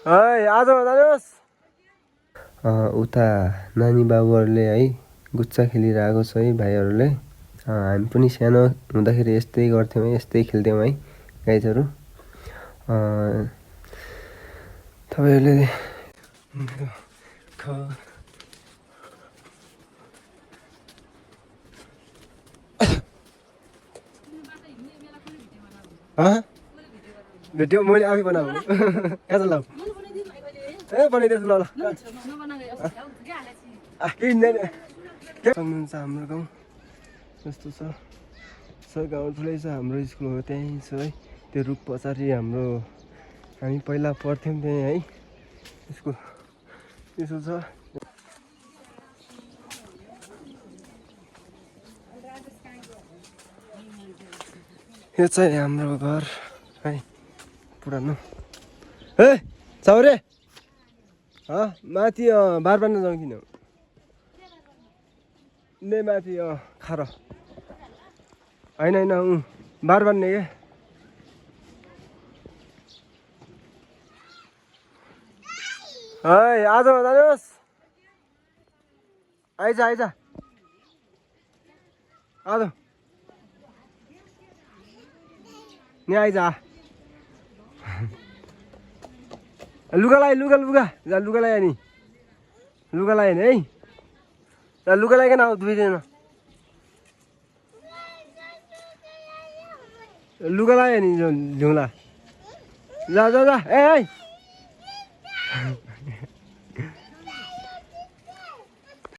है आज जानुहोस्। उता नानी बाबुहरूले है गुच्चा खेलिरहेको छ है भाइहरूले। हामी पनि सानो हुँदाखेरि यस्तै गर्थ्यौँ है, यस्तै खेल्थ्यौँ है गाइजहरू। तपाईँहरूले भिडियो मैले आफै बनाएको कहाँ छ ल ए बनाइदिएछु ल सक्नुहुन्छ हाम्रो गाउँ जस्तो छ गाउँ ठुलै छ। हाम्रो स्कुल हो त्यहीँ छ है, त्यो रुख पछाडि हाम्रो हामी पहिला पढ्थ्यौँ त्यहीँ है स्कुल त्यसो छ। यो चाहिँ हाम्रो घर है पुरानो। ए चौरे माथि बार बाँड्न जाउँ किन ले माथि खारो होइन बार बाँड्ने के है आज जानुहोस्। आइज आज नि आइज लुगा लाए लुगा जा लुगा लाए नि लुगा लाए है जा लुगा लाइकन आऊ दुईजना लुगा लाए नि ल्याउँला जा ए